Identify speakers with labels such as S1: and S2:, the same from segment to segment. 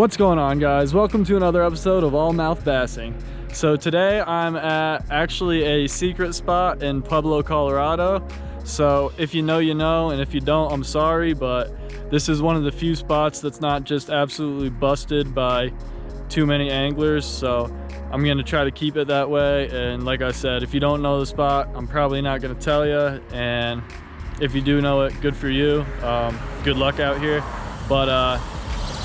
S1: What's going on, guys? Welcome to another episode of All Mouth Bassing. So today I'm at actually a secret spot in Pueblo, Colorado. So if you know, you know, and if you don't, I'm sorry, but this is one of the few spots that's not just absolutely busted by too many anglers. So I'm gonna try to keep it that way. And like I said, if you don't know the spot, I'm probably not gonna tell you. And if you do know it, good for you. Good luck out here. But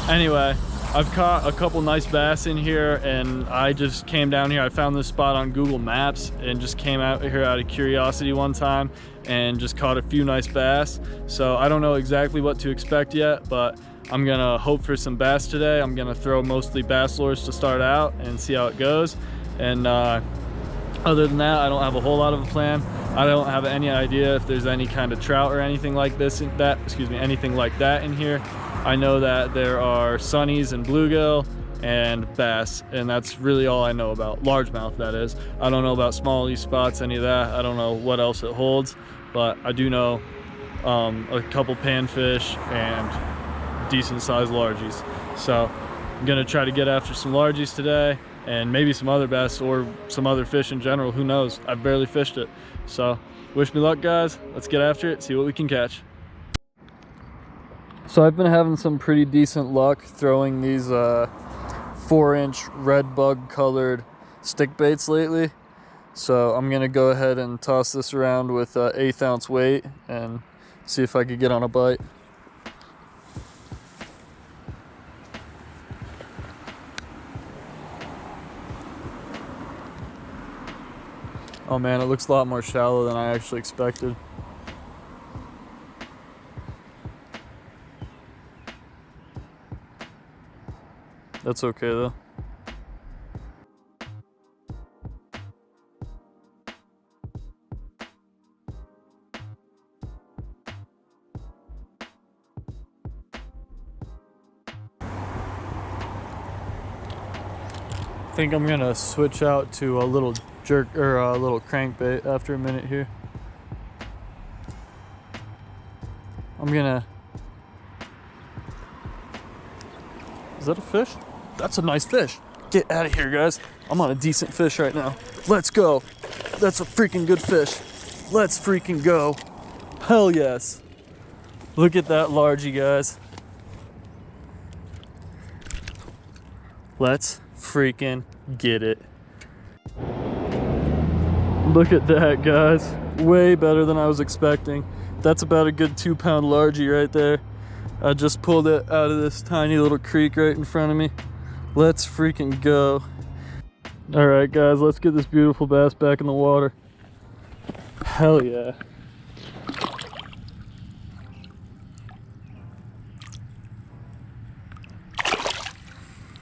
S1: anyway, I've caught a couple nice bass in here, and I just came down here. I found this spot on Google Maps and just came out here out of curiosity one time and just caught a few nice bass. So I don't know exactly what to expect yet, but I'm gonna hope for some bass today. I'm gonna throw mostly bass lures to start out and see how it goes. And other than that, I don't have a whole lot of a plan. I don't have any idea if there's any kind of trout or anything like this, anything like that in here. I know that there are sunnies and bluegill and bass, and that's really all I know about largemouth, that is. I don't know about smallie spots, any of that. I don't know what else it holds, but I do know a couple panfish and decent sized largies. So I'm gonna try to get after some largies today and maybe some other bass or some other fish in general. Who knows? I've barely fished it. So wish me luck, guys. Let's get after it, see what we can catch. So I've been having some pretty decent luck throwing these 4-inch red bug colored stick baits lately. So I'm gonna go ahead and toss this around with 1/8 ounce weight and see if I could get on a bite. Oh man, it looks a lot more shallow than I actually expected. That's okay though. I think I'm gonna switch out to a little jerk or a little crankbait after a minute here. Is that a fish? That's a nice fish. Get out of here, guys. I'm on a decent fish right now. Let's go. That's a freaking good fish. Let's freaking go. Hell yes. Look at that largie, guys. Let's freaking get it. Look at that, guys. Way better than I was expecting. That's about a good 2-pound largie right there. I just pulled it out of this tiny little creek right in front of me. Let's freaking go. All right, guys, let's get this beautiful bass back in the water. Hell yeah.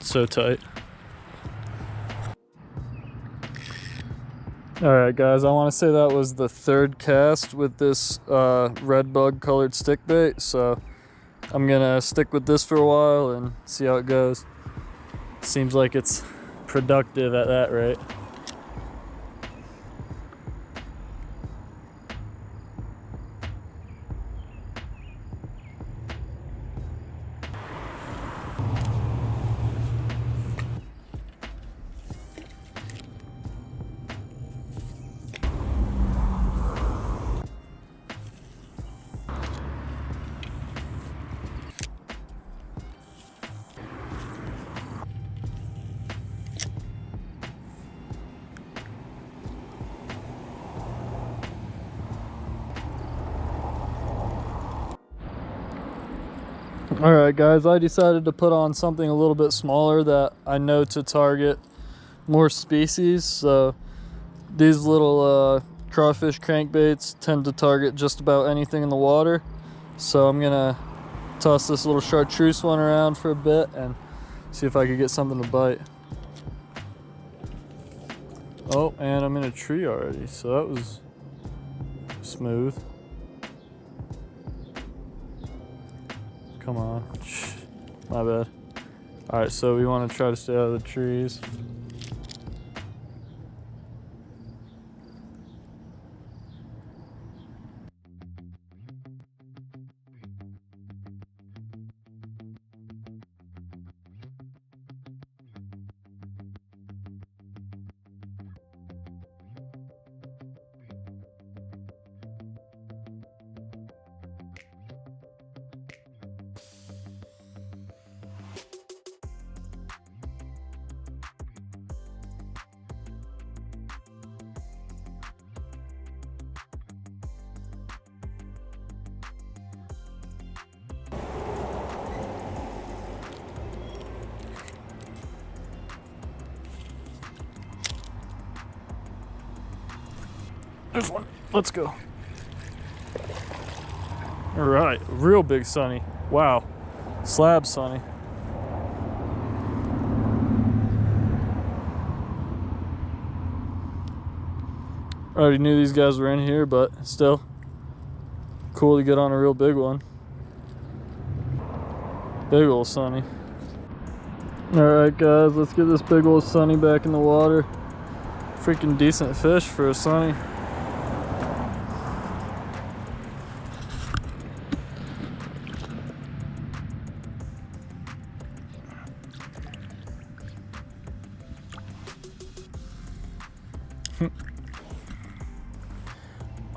S1: So tight. All right, guys, I want to say that was the 3rd cast with this red bug colored stick bait. So I'm gonna stick with this for a while and see how it goes. Seems like it's productive at that rate. All right, guys, I decided to put on something a little bit smaller that I know to target more species. So these little crawfish crankbaits tend to target just about anything in the water. So I'm gonna toss this little chartreuse one around for a bit and see if I could get something to bite. Oh, and I'm in a tree already, so that was smooth. Come on. My bad. All right, so we want to try to stay out of the trees. There's one. Let's go. All right, real big sunny. Wow, slab sunny. I already knew these guys were in here, but still cool to get on a real big one. Big ol' sunny. Alright guys, let's get this big ol' sunny back in the water. Freaking decent fish for a sunny.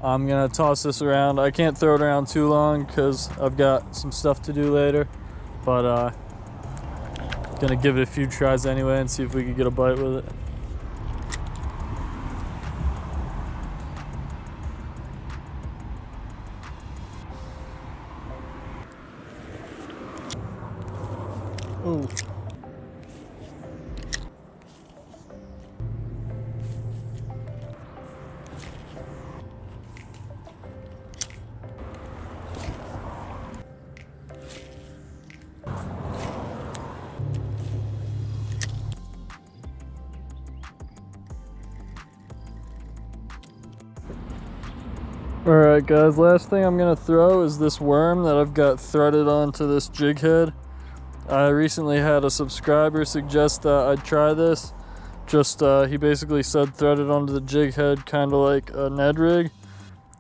S1: I'm gonna toss this around. I can't throw it around too long because I've got some stuff to do later, but gonna give it a few tries anyway and see if we can get a bite with it. Ooh. Alright guys, last thing I'm gonna throw is this worm that I've got threaded onto this jig head. I recently had a subscriber suggest that I'd try this. He basically said thread it onto the jig head kind of like a Ned rig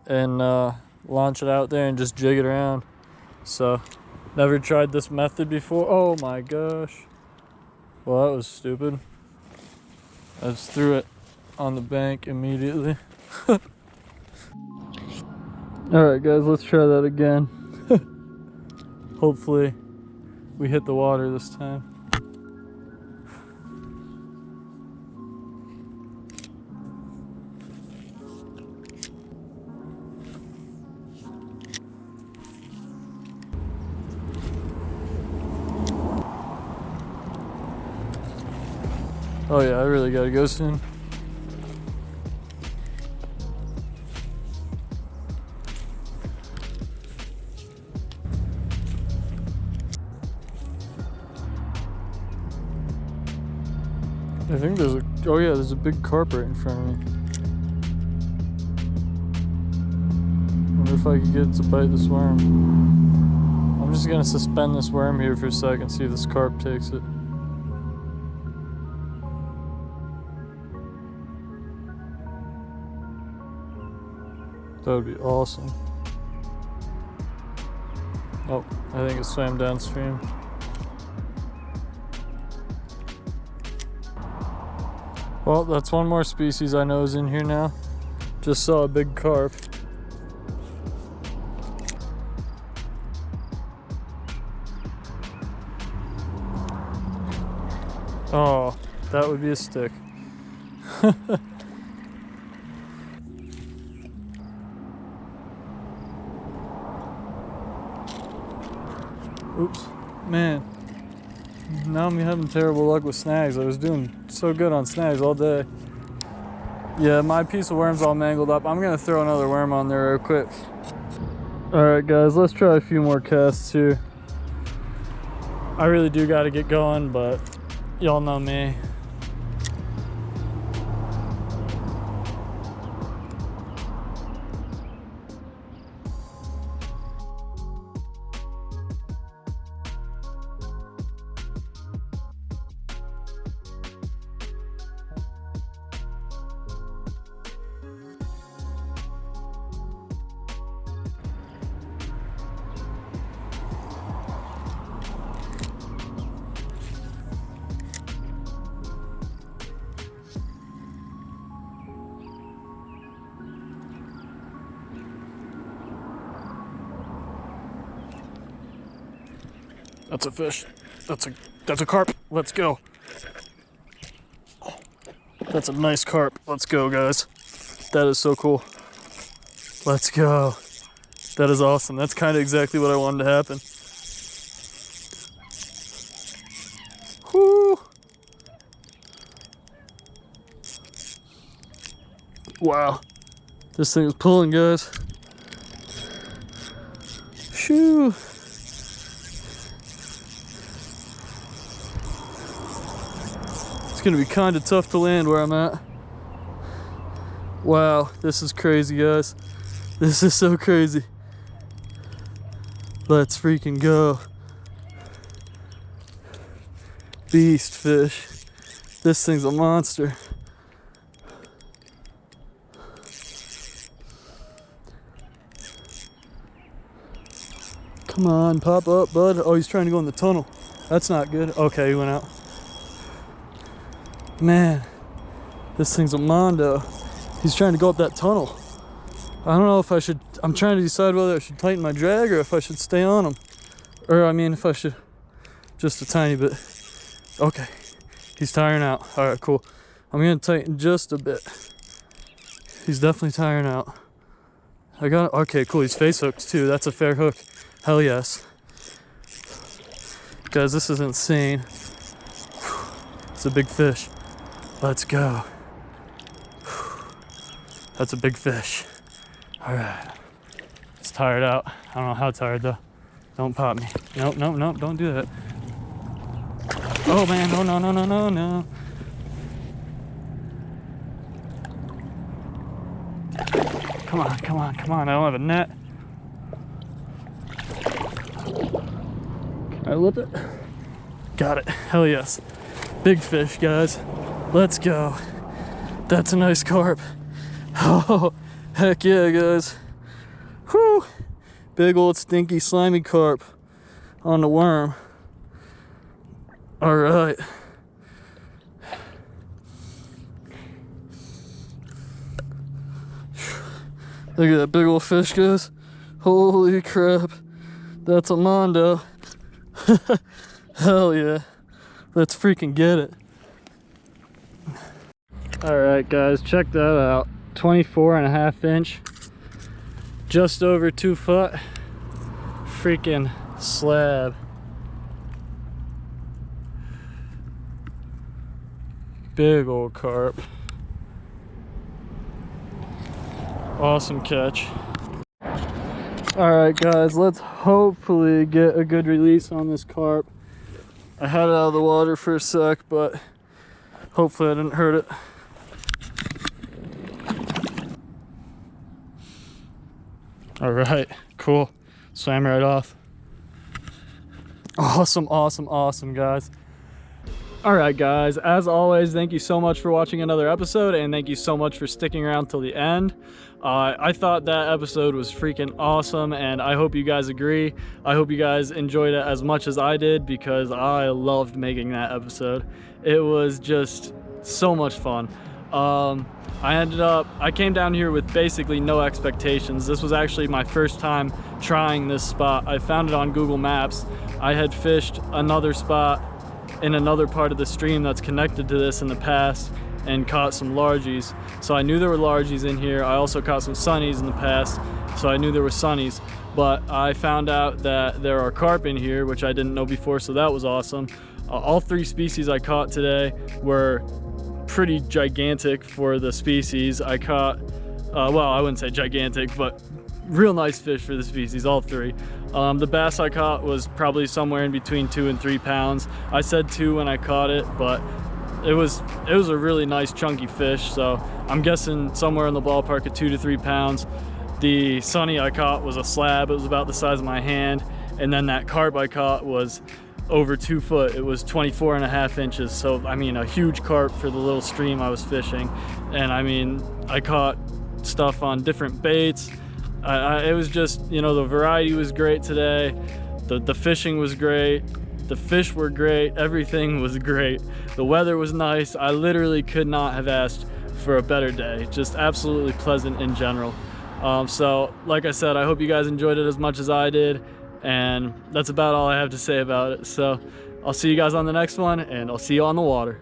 S1: and launch it out there and just jig it around. So, never tried this method before. Oh my gosh. Well, that was stupid. I just threw it on the bank immediately. Alright guys, let's try that again. Hopefully we hit the water this time. Oh yeah, I really gotta go soon. I think there's there's a big carp right in front of me. Wonder if I could get it to bite this worm. I'm just gonna suspend this worm here for a second, see if this carp takes it. That would be awesome. Oh, I think it swam downstream. Well, that's one more species I know is in here now. Just saw a big carp. Oh, that would be a stick. Oops, man. Now I'm having terrible luck with snags. I was doing so good on snags all day. Yeah, my piece of worm's all mangled up. I'm gonna throw another worm on there real quick. Alright guys, let's try a few more casts here. I really do gotta get going, but y'all know me. That's a fish. That's a carp. Let's go. That's a nice carp. Let's go, guys. That is so cool. Let's go. That is awesome. That's kind of exactly what I wanted to happen. Whoo! Wow. This thing is pulling, guys. Shoo. It's gonna be kind of tough to land where I'm at. Wow, this is crazy, guys. This is so crazy. Let's freaking go. Beast fish. This thing's a monster. Come on, pop up, bud. Oh, he's trying to go in the tunnel. That's not good. Okay, he went out. Man, this thing's a mondo. He's trying to go up that tunnel. I don't know if I should, I'm trying to decide whether I should tighten my drag or if I should stay on him. Or I mean, if I should, just a tiny bit. Okay, he's tiring out. All right, cool. I'm gonna tighten just a bit. He's definitely tiring out. I got, okay, cool, he's face hooked too. That's a fair hook. Hell yes. Guys, this is insane. It's a big fish. Let's go. That's a big fish. All right. It's tired out. I don't know how tired though. Don't pop me. Nope, nope, nope, don't do that. Oh man, no, no, no, no, no, no. Come on, come on, come on. I don't have a net. Can I lip it? Got it. Hell yes. Big fish, guys. Let's go. That's a nice carp. Oh, heck yeah, guys. Whew. Big old stinky slimy carp on the worm. All right. Look at that big old fish, guys. Holy crap. That's a mondo. Hell yeah. Let's freaking get it. All right, guys, check that out. 24.5 inch. Just over 2 foot. Freaking slab. Big old carp. Awesome catch. All right, guys, let's hopefully get a good release on this carp. I had it out of the water for a sec, but hopefully I didn't hurt it. All right, cool. Swam right off. Awesome, awesome, awesome, guys. All right, guys, as always, thank you so much for watching another episode, and thank you so much for sticking around till the end. I thought that episode was freaking awesome, and I hope you guys agree. I hope you guys enjoyed it as much as I did, because I loved making that episode. It was just so much fun. I came down here with basically no expectations. This was actually my first time trying this spot. I found it on Google Maps. I had fished another spot in another part of the stream that's connected to this in the past and caught some largies. So I knew there were largies in here. I also caught some sunnies in the past, so I knew there were sunnies. But I found out that there are carp in here, which I didn't know before, so that was awesome. All 3 species I caught today were pretty gigantic for the species. I caught, well, I wouldn't say gigantic, but real nice fish for the species, all 3. The bass I caught was probably somewhere in between 2 and 3 pounds. I said 2 when I caught it, but it was a really nice chunky fish, so I'm guessing somewhere in the ballpark of 2 to 3 pounds. The sunny I caught was a slab. It was about the size of my hand, and then that carp I caught was over 2 foot. It was 24.5 inches, so I mean a huge carp for the little stream I was fishing. And I mean, I caught stuff on different baits. It was just, you know, the variety was great today. The fishing was great. The fish were great. Everything was great. The weather was nice. I literally could not have asked for a better day. Just absolutely pleasant in general. So like I said, I hope you guys enjoyed it as much as I did. And that's about all I have to say about it. So I'll see you guys on the next one, and I'll see you on the water.